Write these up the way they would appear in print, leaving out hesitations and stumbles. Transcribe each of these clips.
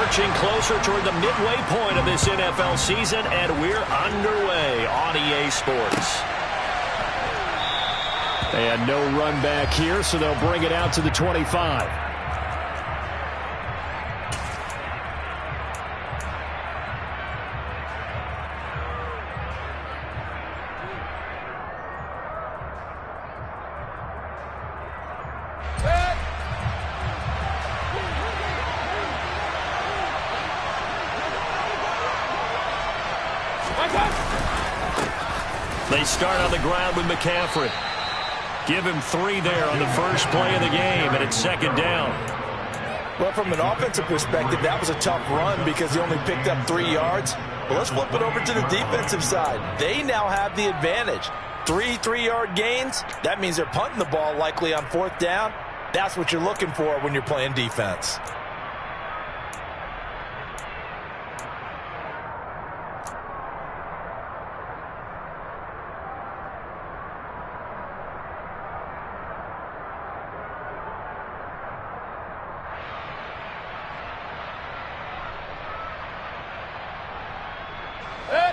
marching closer toward the midway point of this NFL season, and we're underway on EA Sports. And no run back here, so they'll bring it out to the 25. They start on the ground with McCaffrey. Give him 3 there on the first play of the game, and it's second down. Well, from an offensive perspective, that was a tough run because he only picked up 3 yards. But let's flip it over to the defensive side. They now have the advantage. 3 3-yard gains, that means they're punting the ball likely on 4th down. That's what you're looking for when you're playing defense.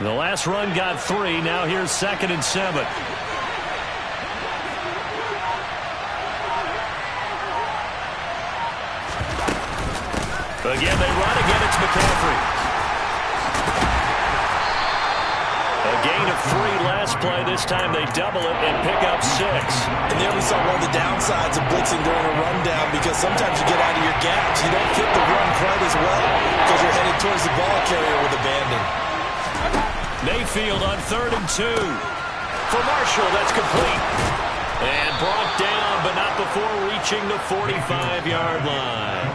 The last run got 3. Now here's 2nd and 7. Again, they run. Again, it's McCaffrey. A gain of 3 last play. This time they double it and pick up 6. And there we saw one of the downsides of blitzing during a rundown, because sometimes you get out of your gaps. You don't fit the run quite as well because you're headed towards the ball carrier with abandon. Mayfield on 3rd and 2. For Marshall, that's complete. And brought down, but not before reaching the 45-yard line.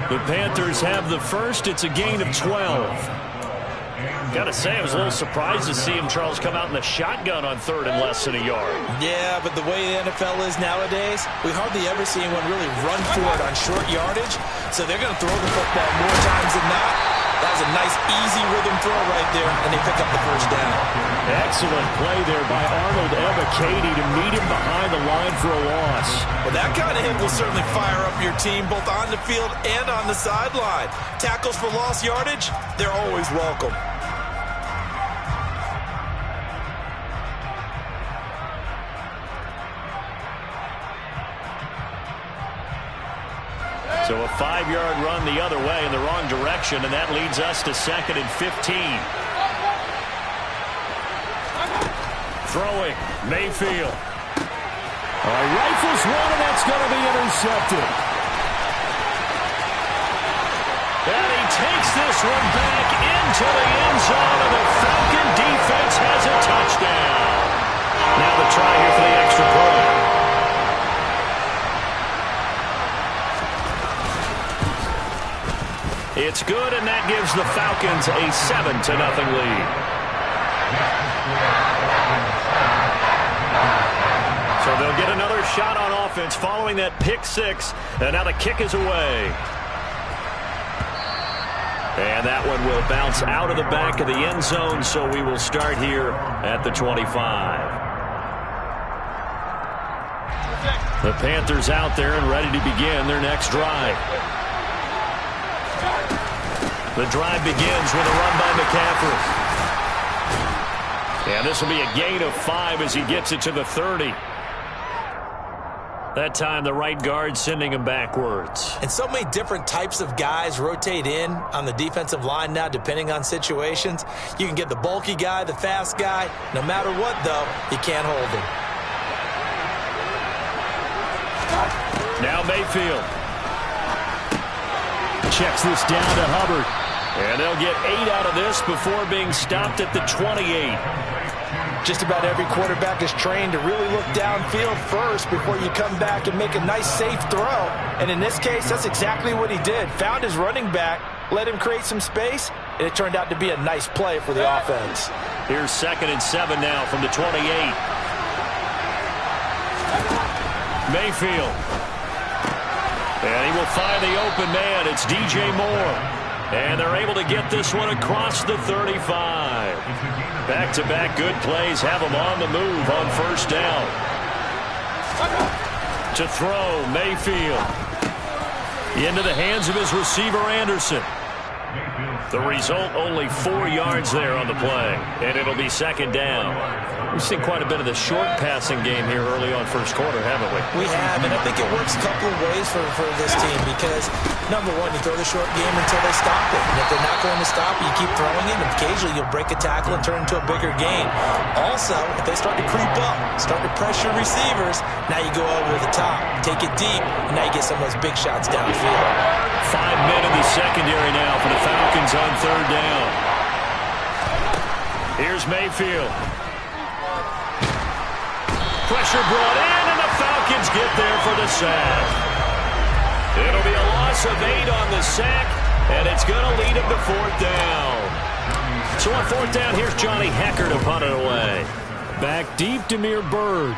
The Panthers have the first. It's a gain of 12. Got to say, I was a little surprised to see him, Charles, come out in the shotgun on 3rd and less than a yard. Yeah, but the way the NFL is nowadays, we hardly ever see anyone really run for it on short yardage. So they're going to throw the football more times than not. That was a nice, easy rhythm throw right there, and they pick up the first down. Excellent play there by Arnold Ebiketie to meet him behind the line for a loss. Well, that kind of hit will certainly fire up your team, both on the field and on the sideline. Tackles for lost yardage, they're always welcome. So a 5-yard run the other way in the wrong direction, and that leads us to 2nd and 15. Throwing, Mayfield. Rifles one, and that's going to be intercepted. And he takes this one back into the end zone, and the Falcon defense has a touchdown. Now the try here for the extra point. It's good, and that gives the Falcons a 7-0 lead. So they'll get another shot on offense following that pick 6, and now the kick is away. And that one will bounce out of the back of the end zone, so we will start here at the 25. The Panthers out there and ready to begin their next drive. The drive begins with a run by McCaffrey. And this will be a gain of 5 as he gets it to the 30. That time the right guard sending him backwards. And so many different types of guys rotate in on the defensive line now, depending on situations. You can get the bulky guy, the fast guy. No matter what, though, you can't hold him. Now Mayfield checks this down to Hubbard. And they'll get 8 out of this before being stopped at the 28. Just about every quarterback is trained to really look downfield first before you come back and make a nice, safe throw. And in this case, that's exactly what he did. Found his running back, let him create some space, and it turned out to be a nice play for the offense. Here's 2nd and 7 now from the 28. Mayfield. And he will find the open man. It's DJ Moore. And they're able to get this one across the 35. Back-to-back good plays have them on the move on first down. To throw, Mayfield. Into the hands of his receiver, Anderson. The result, only 4 yards there on the play, and it'll be second down. We've seen quite a bit of the short passing game here early on first quarter, haven't we? We have, and I think it works a couple of ways for this team because, number one, you throw the short game until they stop it. And if they're not going to stop it, you keep throwing it, and occasionally you'll break a tackle and turn into a bigger gain. Also, if they start to creep up, start to pressure receivers, now you go over the top, take it deep, and now you get some of those big shots downfield. 5 men in the secondary now for the Falcons on third down. Here's Mayfield. Pressure brought in, and the Falcons get there for the sack. It'll be a loss of 8 on the sack, and it's going to lead them to fourth down. So on fourth down, here's Johnny Hecker to punt it away. Back deep, Damiere Byrd.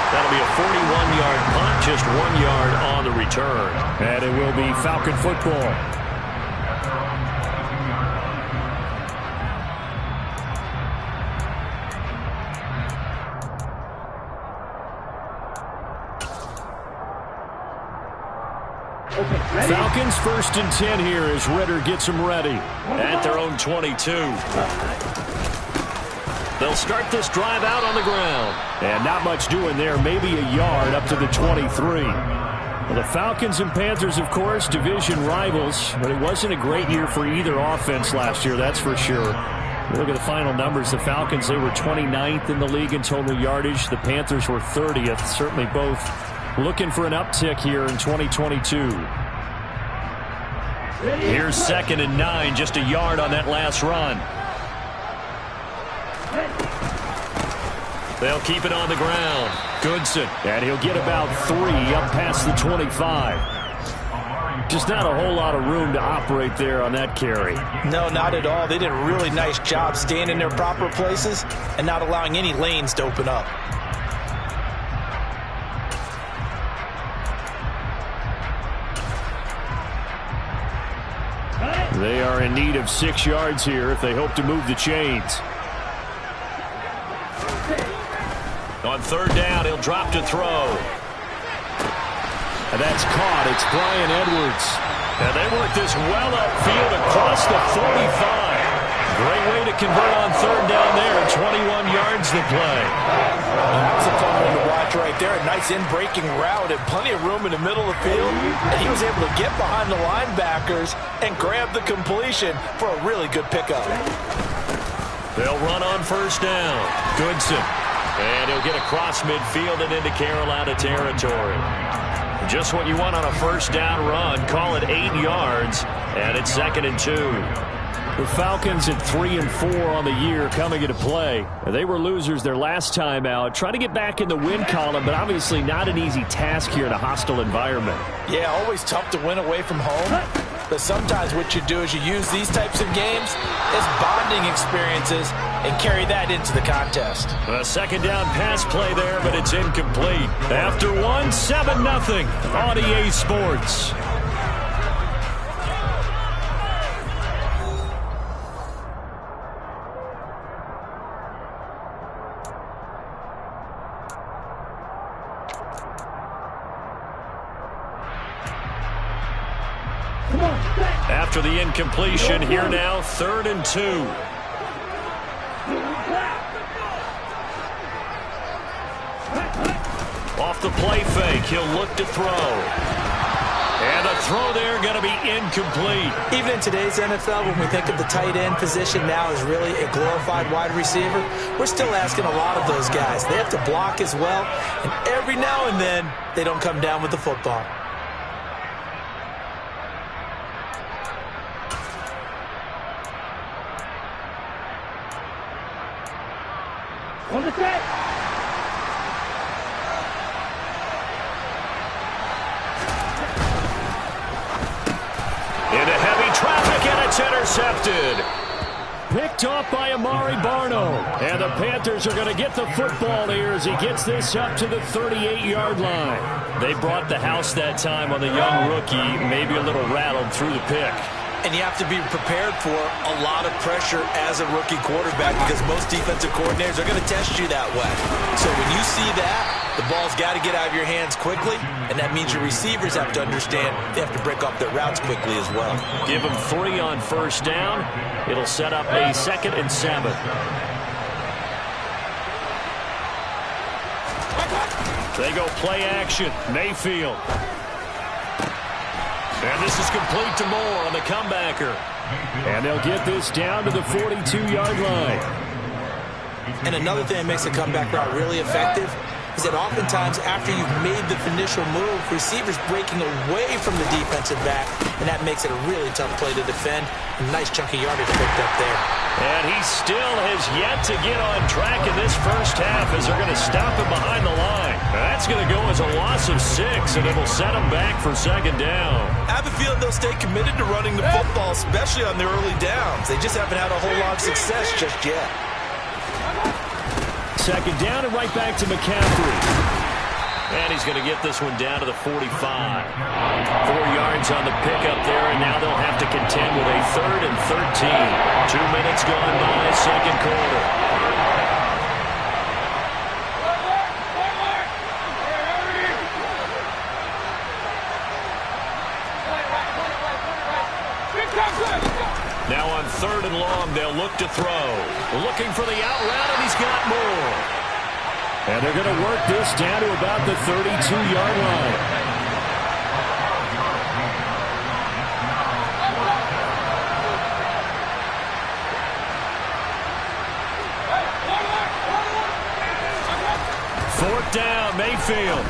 That'll be a 41-yard punt, just 1 yard on the return. And it will be Falcon football. Falcons 1st and 10 here as Ritter gets them ready at their own 22. They'll start this drive out on the ground. And not much doing there, maybe a yard up to the 23. Well, the Falcons and Panthers, of course, division rivals, but it wasn't a great year for either offense last year, that's for sure. You look at the final numbers, the Falcons, they were 29th in the league in total yardage. The Panthers were 30th, certainly both looking for an uptick here in 2022. Here's 2nd and 9, just a yard on that last run. They'll keep it on the ground. Goodson. And he'll get about 3 up past the 25. Just not a whole lot of room to operate there on that carry. No, not at all. They did a really nice job staying in their proper places and not allowing any lanes to open up. They are in need of 6 yards here if they hope to move the chains. On third down, he'll drop to throw. And that's caught. It's Bryan Edwards. And they work this well upfield across the 45. Great way to convert on third down there. 21 yards to play. That was a fun one to watch right there. A nice in-breaking route and plenty of room in the middle of the field. And he was able to get behind the linebackers and grab the completion for a really good pickup. They'll run on first down. Goodson. And he'll get across midfield and into Carolina territory. Just what you want on a first down run. Call it 8 yards. And it's 2nd and 2. The Falcons at 3 and 4 on the year coming into play. They were losers their last time out. Trying to get back in the win column, but obviously not an easy task here in a hostile environment. Yeah, always tough to win away from home. But sometimes what you do is you use these types of games as bonding experiences and carry that into the contest. A second down pass play there, but it's incomplete. After 1, 7-0 on EA Sports. After the incompletion, here now, 3rd and 2. Off the play fake, he'll look to throw. And the throw there going to be incomplete. Even in today's NFL, when we think of the tight end position now as really a glorified wide receiver, we're still asking a lot of those guys. They have to block as well, and every now and then, they don't come down with the football. On the set. Into heavy traffic, and it's intercepted. Picked off by Amari Barno. And the Panthers are going to get the football here as he gets this up to the 38-yard line. They brought the house that time on the young rookie, maybe a little rattled through the pick. And you have to be prepared for a lot of pressure as a rookie quarterback because most defensive coordinators are going to test you that way. So when you see that, The ball's got to get out of your hands quickly, and that means your receivers have to understand they have to break off their routes quickly as well. Give them 3 on first down. It'll set up a 2nd and 7. They go play action. Mayfield. And this is complete to Moore on the comebacker. And they'll get this down to the 42-yard line. And another thing that makes a comeback route really effective is that oftentimes after you've made the initial move, receivers breaking away from the defensive back, and that makes it a really tough play to defend. A nice chunky yardage picked up there. And he still has yet to get on track in this first half as they're going to stop him behind the line. That's going to go as a loss of 6, and it'll set him back for 2nd down. I have a feeling they'll stay committed to running the football, especially on their early downs. They just haven't had a whole lot of success just yet. 2nd down and right back to McCaffrey. And he's going to get this one down to the 45. 4 yards on the pickup there, and now they'll have to contend with a 3rd and 13. 2 minutes gone by, 2nd quarter. Now on 3rd and long, they'll look to throw. Looking for the out route, and he's got more. And they're going to work this down to about the 32-yard line. Fourth down, Mayfield.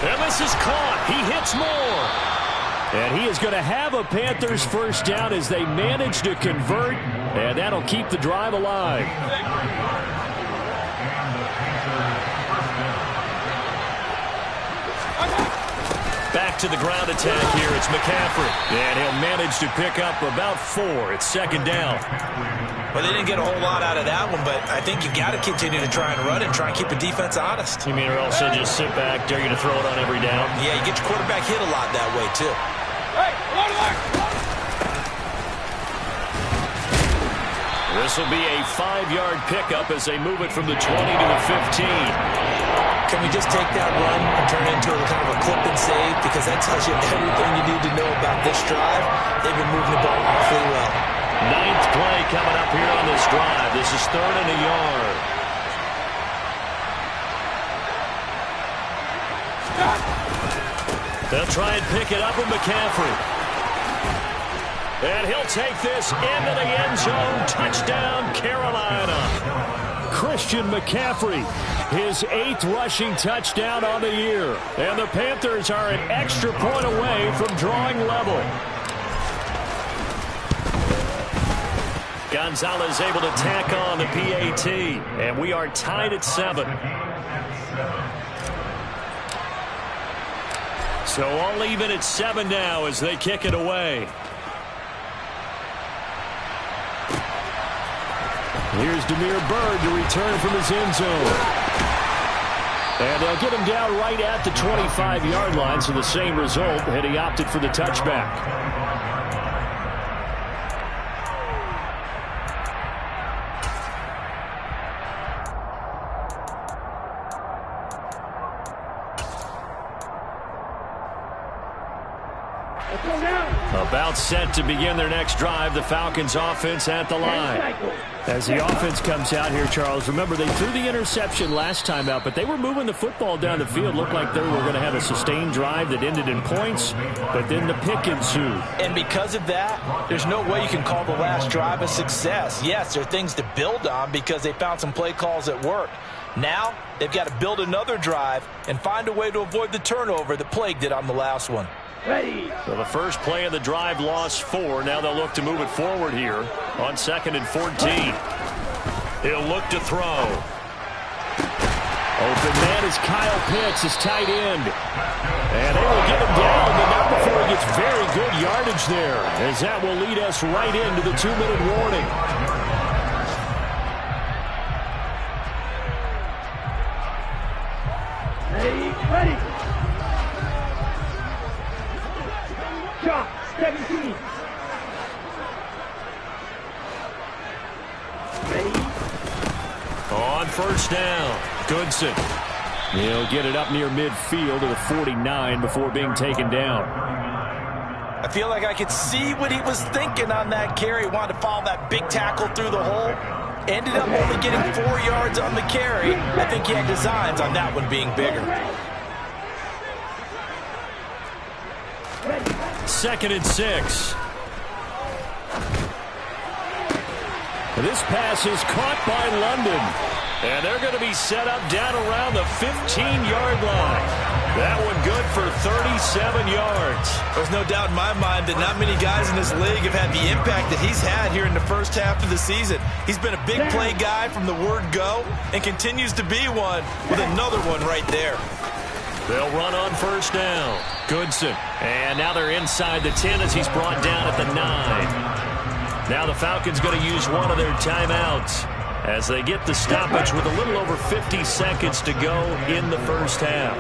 And this is caught. He hits Moore. And he is going to have a Panthers first down as they manage to convert, and that'll keep the drive alive. Back to the ground attack here. It's McCaffrey. And he'll manage to pick up about 4. It's 2nd down. Well, they didn't get a whole lot out of that one, but I think you got to continue to try and run and try and keep the defense honest. You mean or else they just sit back, dare you to throw it on every down? Yeah, you get your quarterback hit a lot that way, too. This will be a 5-yard pickup as they move it from the 20 to the 15. Can we just take that run and turn it into a kind of a clip and save? Because that tells you everything you need to know about this drive. They've been moving the ball awfully well. 9th play coming up here on this drive. This is 3rd and a yard. They'll try and pick it up with McCaffrey. And he'll take this into the end zone. Touchdown, Carolina. Christian McCaffrey, his 8th rushing touchdown on the year. And the Panthers are an extra point away from drawing level. Gonzalez able to tack on the PAT. And we are tied at 7. So all even at 7 now as they kick it away. Here's Demir Bird to return from his end zone. And they'll get him down right at the 25-yard line, so the same result, and he opted for the touchback. About set to begin their next drive. The Falcons offense at the line. As the offense comes out here, Charles, remember they threw the interception last time out, but they were moving the football down the field. Looked like they were going to have a sustained drive that ended in points, but then the pick ensued. And because of that, there's no way you can call the last drive a success. Yes, there are things to build on because they found some play calls that work. Now, they've got to build another drive and find a way to avoid the turnover that plagued it on the last one. So the first play of the drive lost 4. Now they'll look to move it forward here on 2nd and 14. He'll look to throw. Open man is Kyle Pitts, his tight end. And they will get him down, but not before he gets very good yardage there, as that will lead us right into the 2-minute warning. Ready. Shot, 17. On first down, Goodson. He'll get it up near midfield to the 49 before being taken down. I feel like I could see what he was thinking on that carry. He wanted to follow that big tackle through the hole. Ended up only getting 4 yards on the carry. I think he had designs on that one being bigger. 2nd and 6. This pass is caught by London. And they're going to be set up down around the 15-yard line. That one good for 37 yards. There's no doubt in my mind that not many guys in this league have had the impact that he's had here in the first half of the season. He's been a big play guy from the word go and continues to be one with another one right there. They'll run on 1st down. Goodson. And now they're inside the 10 as he's brought down at the 9. Now the Falcons going to use one of their timeouts as they get the stoppage with a little over 50 seconds to go in the first half.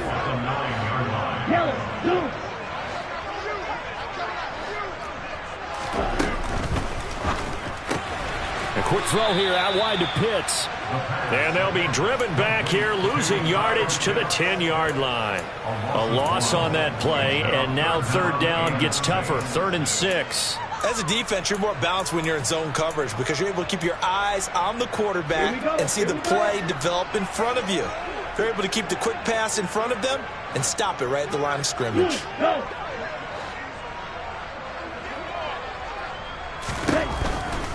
A quick throw here out wide to Pitts. And they'll be driven back here, losing yardage to the 10-yard line. A loss on that play, and now 3rd down gets tougher, 3rd and 6. As a defense, you're more balanced when you're in zone coverage because you're able to keep your eyes on the quarterback and see the play develop in front of you. You're able to keep the quick pass in front of them and stop it right at the line of scrimmage.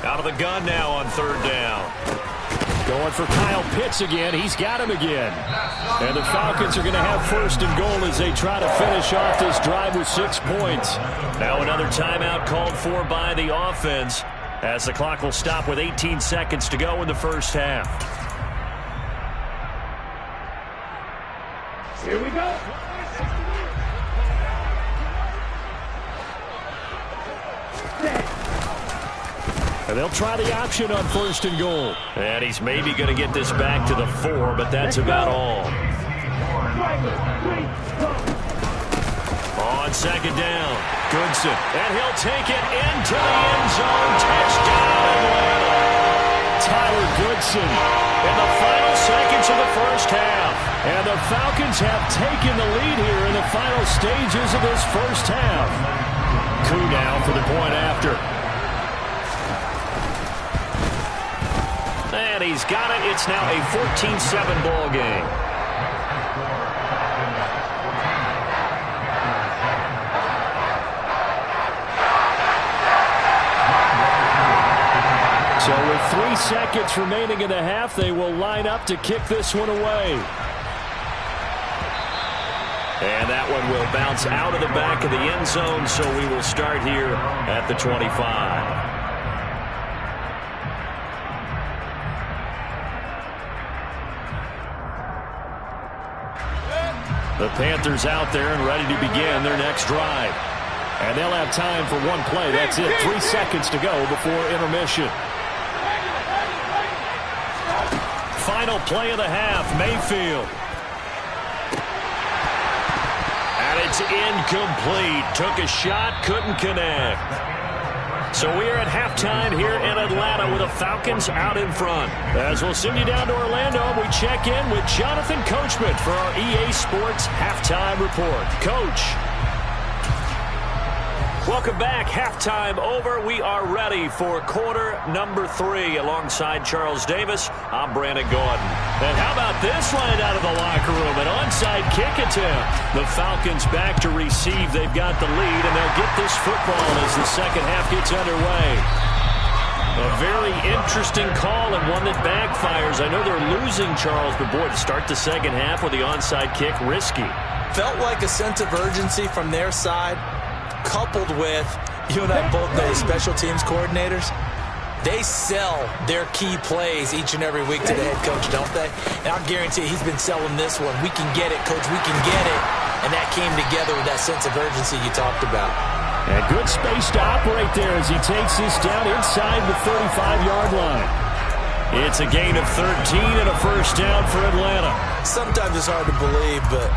Out of the gun now on 3rd down. Going for Kyle Pitts again. He's got him again. And the Falcons are going to have 1st and goal as they try to finish off this drive with 6 points. Now another timeout called for by the offense as the clock will stop with 18 seconds to go in the first half. Here we go. And they'll try the option on 1st and goal. And he's maybe going to get this back to the 4, but that's about all. On 2nd down, Goodson. And he'll take it into the end zone. Touchdown, Atlanta. Tyler Goodson In the final seconds of the first half. And the Falcons have taken the lead here in the final stages of this first half. Coup down for the point after. And he's got it. It's now a 14-7 ball game. So with 3 seconds remaining in the half, they will line up to kick this one away. And that one will bounce out of the back of the end zone, so we will start here at the 25. The Panthers out there and ready to begin their next drive. And they'll have time for one play. That's it. 3 seconds to go before intermission. Final play of the half, Mayfield. And it's incomplete. Took a shot, couldn't connect. So we are at halftime here in Atlanta with the Falcons out in front. As we'll send you down to Orlando, we check in with Jonathan Coachman for our EA Sports Halftime Report. Coach. Welcome back. Halftime over. We are ready for quarter number 3. Alongside Charles Davis, I'm Brandon Gordon. And how about this line out of the locker room? An onside kick attempt. The Falcons back to receive. They've got the lead, and they'll get this football as the second half gets underway. A very interesting call and one that backfires. I know they're losing, Charles, but boy, to start the second half with the onside kick, risky. Felt like a sense of urgency from their side, coupled with, you and I both know the special teams coordinators, they sell their key plays each and every week to the head coach, don't they? And I'll guarantee you he's been selling this one. We can get it, coach, we can get it. And that came together with that sense of urgency you talked about. And good space to operate there as he takes this down inside the 35-yard line. It's a gain of 13 and a first down for Atlanta. Sometimes it's hard to believe, but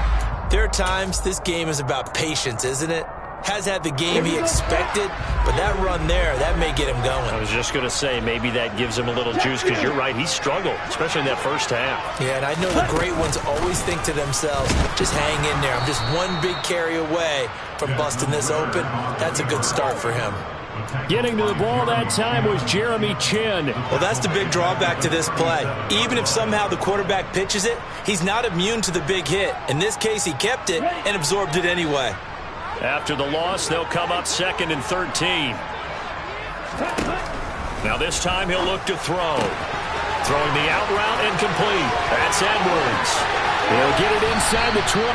there are times this game is about patience, isn't it? has had the game he expected, but that run there, that may get him going. I was just going to say, maybe that gives him a little juice, because you're right, he struggled, especially in that first half. Yeah, and I know the great ones always think to themselves, just hang in there. I'm just one big carry away from busting this open. That's a good start for him. Getting to the ball that time was Jeremy Chin. Well, that's the big drawback to this play. Even if somehow the quarterback pitches it, he's not immune to the big hit. In this case, he kept it and absorbed it anyway. After the loss, they'll come up 2nd and 13. Now this time he'll look to throw. Throwing the out route incomplete. That's Edwards. He'll get it inside the 20.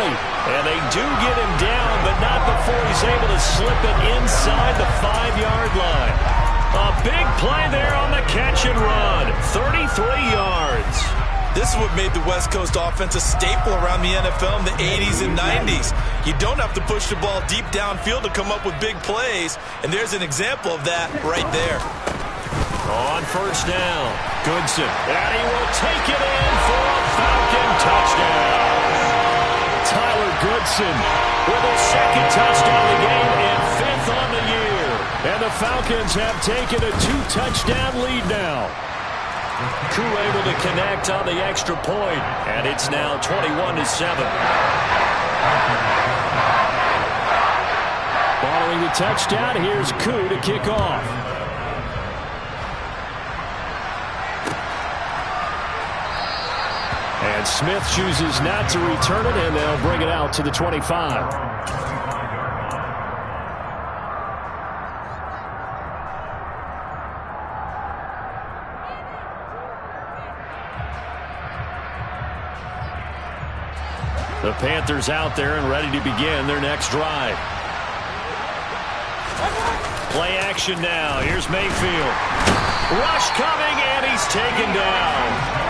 And they do get him down, but not before he's able to slip it inside the 5-yard line. A big play there on the catch and run. 33 yards. This is what made the West Coast offense a staple around the NFL in the 80s and 90s. You don't have to push the ball deep downfield to come up with big plays, and there's an example of that right there. On first down, Goodson, and he will take it in for a Falcon touchdown. Tyler Goodson with his 2nd touchdown of the game and 5th on the year. And the Falcons have taken a 2-touchdown lead now. Koo able to connect on the extra point, and it's now 21-7. Following the touchdown, here's Koo to kick off. And Smith chooses not to return it, and they'll bring it out to the 25. The Panthers out there and ready to begin their next drive. Play action now. Here's Mayfield. Rush coming, and he's taken down.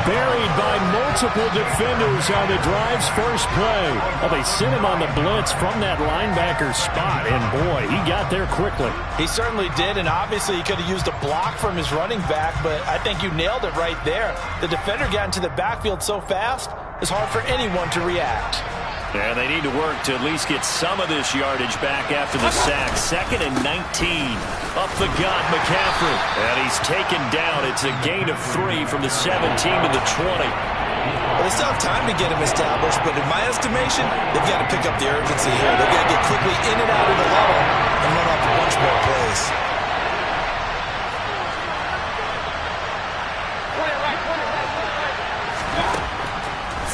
Buried by multiple defenders on the drive's first play. Well, they sent him on the blitz from that linebacker spot, and boy, he got there quickly. He certainly did, and obviously he could have used a block from his running back, but I think you nailed it right there. The defender got into the backfield so fast, it's hard for anyone to react. And they need to work to at least get some of this yardage back after the sack. 2nd and 19. Up the gut, McCaffrey. And he's taken down. It's a gain of 3 from the 17 to the 20. Well, they still have time to get him established, but in my estimation, they've got to pick up the urgency here. They've got to get quickly in and out of the huddle and run off a bunch more plays.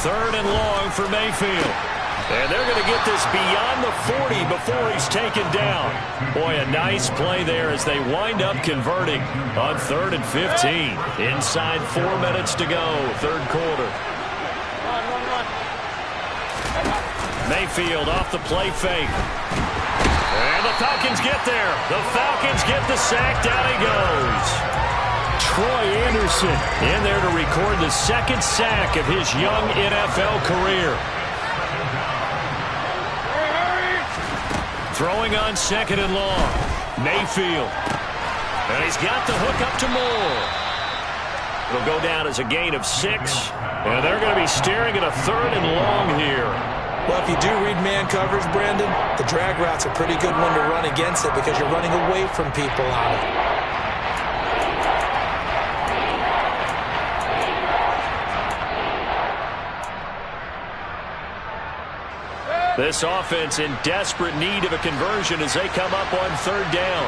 3rd and long for Mayfield. And they're going to get this beyond the 40 before he's taken down. Boy, a nice play there as they wind up converting on 3rd and 15. Inside 4 minutes to go, 3rd quarter. Mayfield off the play fake. And the Falcons get there. The Falcons get the sack. Down he goes. Troy Anderson in there to record the 2nd sack of his young NFL career. Throwing on 2nd and long. Mayfield. And he's got the hook up to Moore. It'll go down as a gain of 6. And they're going to be staring at a 3rd and long here. Well, if you do read man coverage, Brandon, the drag route's a pretty good one to run against it because you're running away from people on it. This offense in desperate need of a conversion as they come up on 3rd down.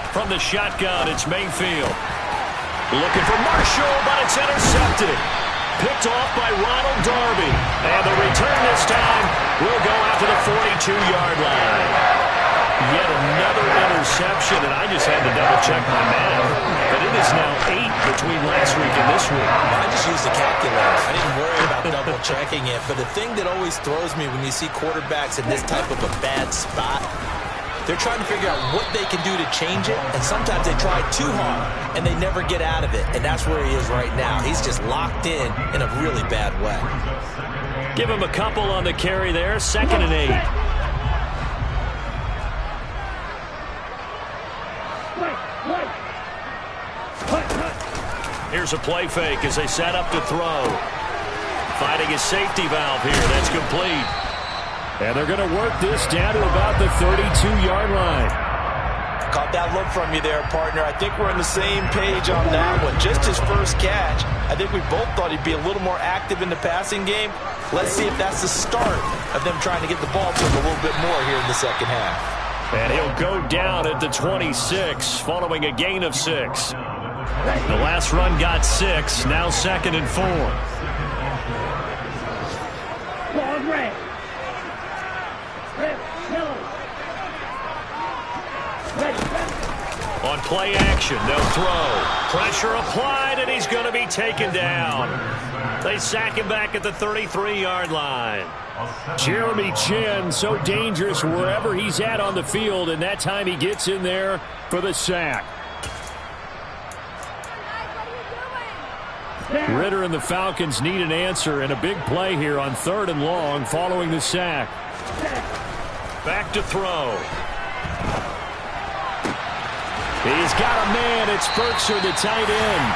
From the shotgun, it's Mayfield. Looking for Marshall, but it's intercepted. Picked off by Ronald Darby. And the return this time will go out to the 42-yard line. Yet another interception, and I just had to double-check my math. But it is now 8 between last week and this week. I just used a calculator. I didn't worry about double-checking it. But the thing that always throws me when you see quarterbacks in this type of a bad spot, they're trying to figure out what they can do to change it, and sometimes they try too hard, and they never get out of it. And that's where he is right now. He's just locked in a really bad way. Give him a couple on the carry there, 2nd and 8. Here's a play fake as they set up to throw. Finding his safety valve here. That's complete. And they're going to work this down to about the 32-yard line. Caught that look from you there, partner. I think we're on the same page on that one. Just his first catch. I think we both thought he'd be a little more active in the passing game. Let's see if that's the start of them trying to get the ball to him a little bit more here in the second half. And he'll go down at the 26, following a gain of 6. The last run got 6, now 2nd and 4. Ball red. Red, yellow. On play action, they'll throw. Pressure applied, and he's going to be taken down. They sack him back at the 33-yard line. Jeremy Chin, so dangerous wherever he's at on the field, and that time he gets in there for the sack. Ritter and the Falcons need an answer, and a big play here on 3rd and long following the sack. Back to throw. He's got a man. It's Berkshire, the tight end.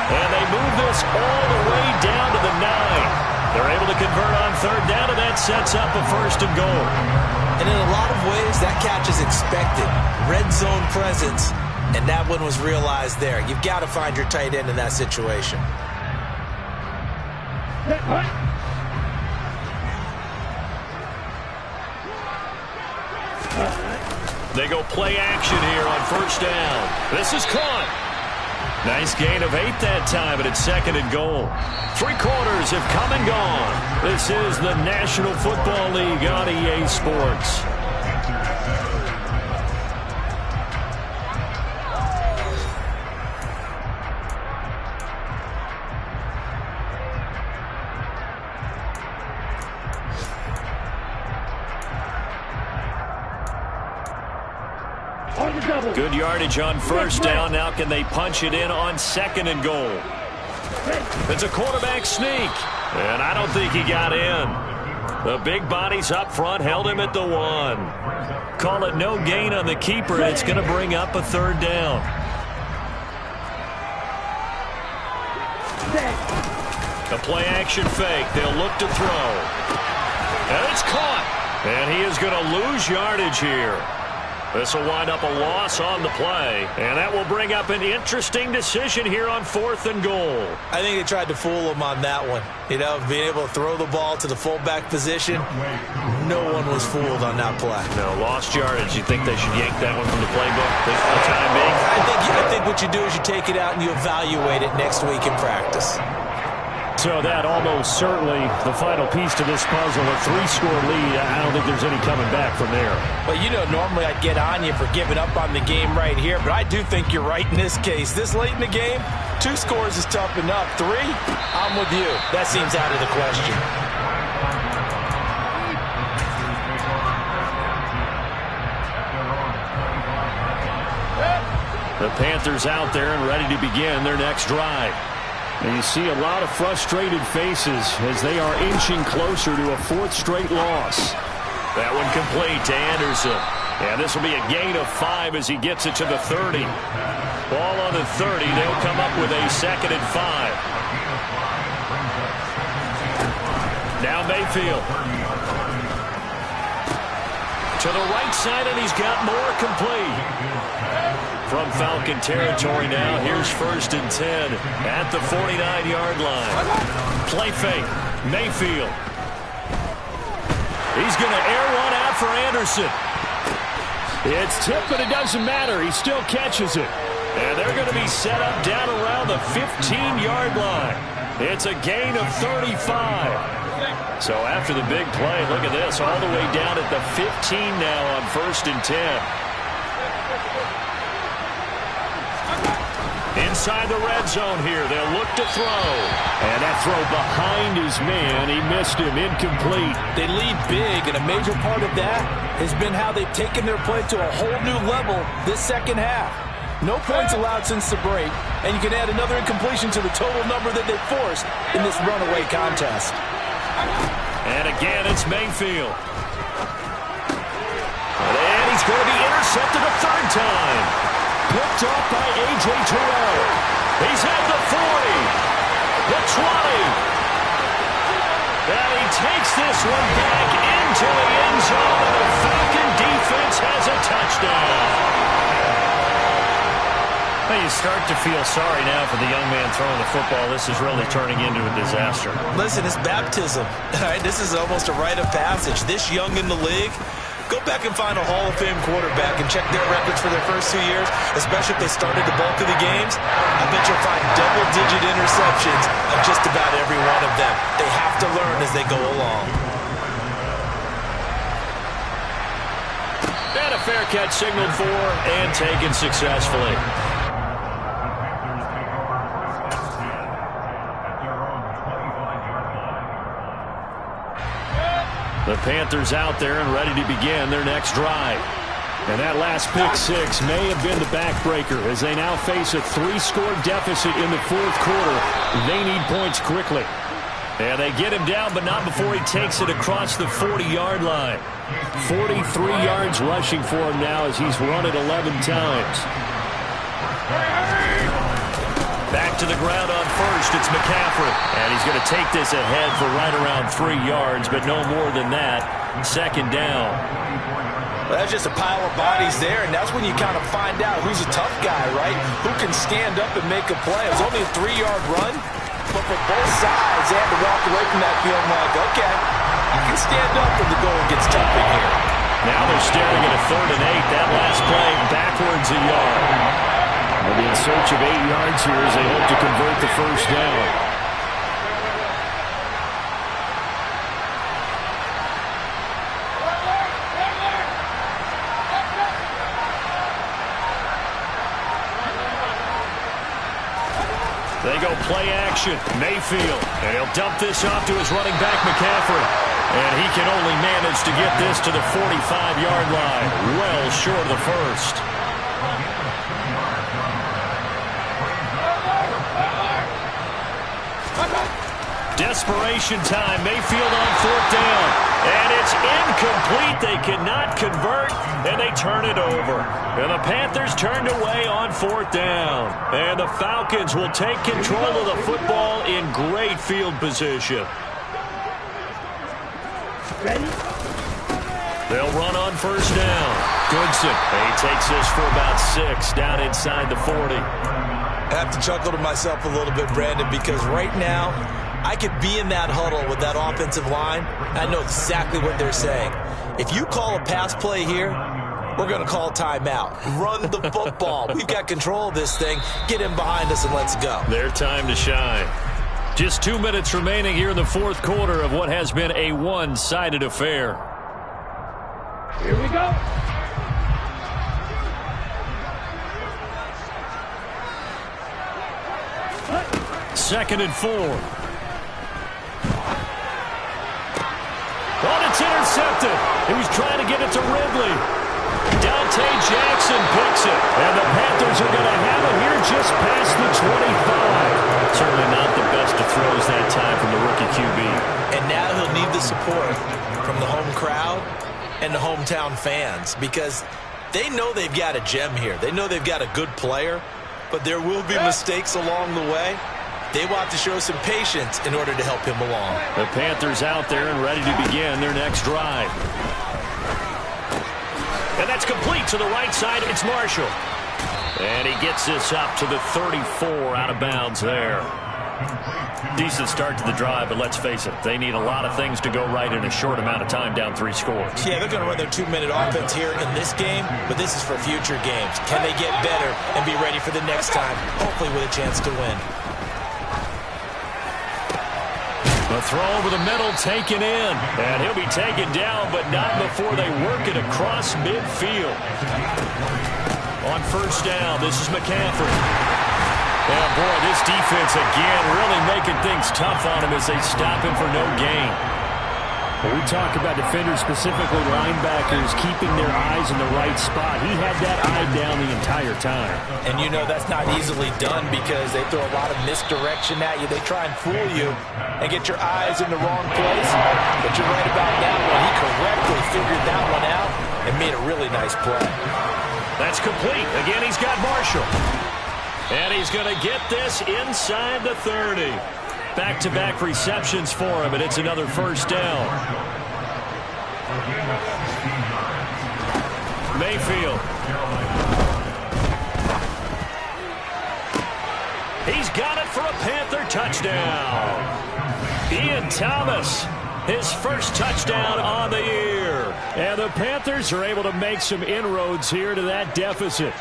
And they move this all the way down to the 9. They're able to convert on 3rd down, and that sets up a 1st and goal. And in a lot of ways, that catch is expected. Red zone presence, and that one was realized there. You've got to find your tight end in that situation. They go play action here on 1st down. This is caught. Nice gain of 8 that time, but it's 2nd and goal. 3 quarters have come and gone. This is the National Football League on EA Sports. Good yardage on 1st down. Now can they punch it in on 2nd and goal? It's a quarterback sneak, and I don't think he got in. The big bodies up front held him at the 1. Call it no gain on the keeper, and it's going to bring up a 3rd down. A play action fake. They'll look to throw. And it's caught. And he is going to lose yardage here. This will wind up a loss on the play, and that will bring up an interesting decision here on 4th and goal. I think they tried to fool him on that one. You know, being able to throw the ball to the fullback position, no one was fooled on that play. No, lost yardage. You think they should yank that one from the playbook for the time being? I think what you do is you take it out and you evaluate it next week in practice. So that almost certainly the final piece to this puzzle, a 3-score lead. I don't think there's any coming back from there. Well, you know, normally I'd get on you for giving up on the game right here, but I do think you're right in this case. This late in the game, 2 scores is tough enough. 3, I'm with you. That seems out of the question. The Panthers out there and ready to begin their next drive. And you see a lot of frustrated faces as they are inching closer to a 4th straight loss. That one complete to Anderson. And this will be a gain of 5 as he gets it to the 30. Ball on the 30. They'll come up with a 2nd and 5. Now Mayfield. To the right side, and he's got more complete. From Falcon territory now, here's 1st and 10 at the 49-yard line. Play fake, Mayfield. He's going to air one out for Anderson. It's tipped, but it doesn't matter. He still catches it. And they're going to be set up down around the 15-yard line. It's a gain of 35. So after the big play, look at this, all the way down at the 15 now on 1st and 10. Inside the red zone here, they'll look to throw. And that throw behind his man, he missed him, incomplete. They lead big, and a major part of that has been how they've taken their play to a whole new level this second half. No points allowed since the break, and you can add another incompletion to the total number that they forced in this runaway contest. And again, it's Mayfield. And he's going to be intercepted a 3rd time. Picked off by A.J. Terrell. He's at the 40, the 20. And he takes this one back in into the end zone, and the Falcon defense has a touchdown. Well, you start to feel sorry now for the young man throwing the football. This is really turning into a disaster. Listen, it's baptism. All right, this is almost a rite of passage. This young in the league, go back and find a Hall of Fame quarterback and check their records for their first 2 years, especially if they started the bulk of the games. I bet you'll find double-digit interceptions on just about every one of them. They have to learn as they go along. And a fair catch signaled for and taken successfully. The Panthers out there and ready to begin their next drive. And that last pick six may have been the backbreaker as they now face a 3-score deficit in the fourth quarter. They need points quickly. And they get him down, but not before he takes it across the 40-yard line. 43 yards rushing for him now as he's run it 11 times. Back to the ground on first, it's McCaffrey. And he's going to take this ahead for right around 3 yards, but no more than that. Second down. Well, that's just a pile of bodies there, and that's when you kind of find out who's a tough guy, right? Who can stand up and make a play. It was only a 3-yard run, but for both sides, they had to walk away from that feeling like, okay, I can stand up when the going gets tough in here. Now they're staring at a 3rd and 8. That last play backwards a yard. They'll be in search of 8 yards here as they hope to convert the first down. They go play action. Mayfield. And he'll dump this off to his running back, McCaffrey. And he can only manage to get this to the 45-yard line. Well short of the first. Desperation time. Mayfield on 4th down. And it's incomplete. They cannot convert, and they turn it over. And the Panthers turned away on 4th down. And the Falcons will take control of the football in great field position. Ready? They'll run on 1st down. Goodson. He takes this for about 6 down inside the 40. I have to chuckle to myself a little bit, Brandon, because right now I could be in that huddle with that offensive line. I know exactly what they're saying. If you call a pass play here, we're going to call timeout. Run the football. We've got control of this thing. Get him behind us and let's go. Their time to shine. Just 2 minutes remaining here in the fourth quarter of what has been a one-sided affair. Here we go. Second and 4. Oh, it's intercepted. He was trying to get it to Ridley. Dante Jackson picks it. And the Panthers are going to have it here just past the 25. Certainly not the best of throws that time from the rookie QB. And now he'll need the support from the home crowd and the hometown fans because they know they've got a gem here. They know they've got a good player, but there will be mistakes along the way. They will have to show some patience in order to help him along. The Panthers out there and ready to begin their next drive. And that's complete to the right side. It's Marshall. And he gets this up to the 34 out of bounds there. Decent start to the drive, but let's face it, they need a lot of things to go right in a short amount of time down 3 scores. Yeah, they're going to run their 2-minute offense here in this game, but this is for future games. Can they get better and be ready for the next time, hopefully with a chance to win? The throw over the middle taken in. And he'll be taken down, but not before they work it across midfield. On 1st down, this is McCaffrey. And boy, this defense again really making things tough on him as they stop him for no gain. When we talk about defenders, specifically linebackers, keeping their eyes in the right spot, he had that eye down the entire time. And you know that's not easily done because they throw a lot of misdirection at you. They try and fool you and get your eyes in the wrong place. But you're right about that one. He correctly figured that one out and made a really nice play. That's complete. Again, he's got Marshall. And he's going to get this inside the 30. Back-to-back receptions for him, and it's another 1st down. Mayfield. He's got it for a Panther touchdown. Ian Thomas, his first touchdown on the year. And the Panthers are able to make some inroads here to that deficit.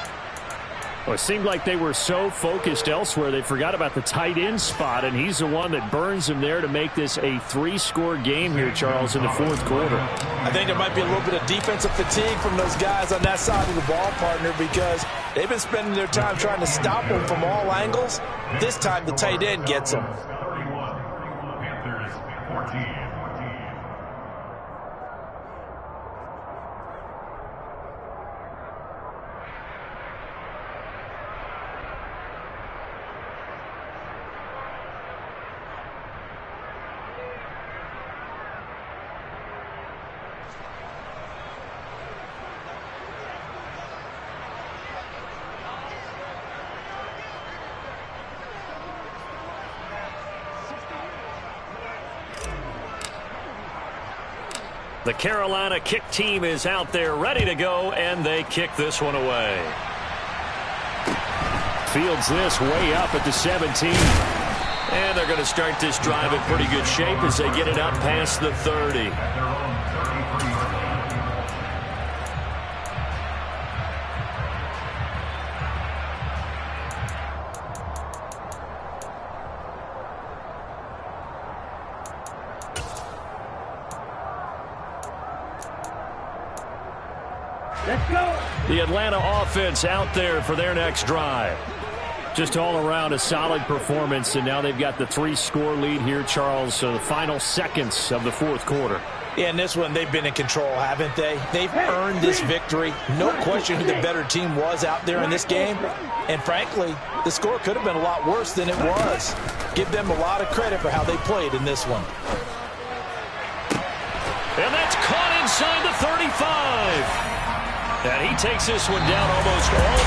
Well, it seemed like they were so focused elsewhere they forgot about the tight end spot, and he's the one that burns them there to make this a 3-score game here, Charles, in the fourth quarter. I think there might be a little bit of defensive fatigue from those guys on that side of the ball, partner, because they've been spending their time trying to stop them from all angles. This time the tight end gets them. The Carolina kick team is out there ready to go, and they kick this one away. Fields this way up at the 17. And they're going to start this drive in pretty good shape as they get it up past the 30. Let's go. The Atlanta offense out there for their next drive. Just all around a solid performance, and now they've got the 3-score lead here, Charles, so the final seconds of the fourth quarter. Yeah, in this one, they've been in control, haven't they? They've earned this victory. No question who the better team was out there in this game. And frankly, the score could have been a lot worse than it was. Give them a lot of credit for how they played in this one. And that's caught inside the 35. And he takes this one down almost all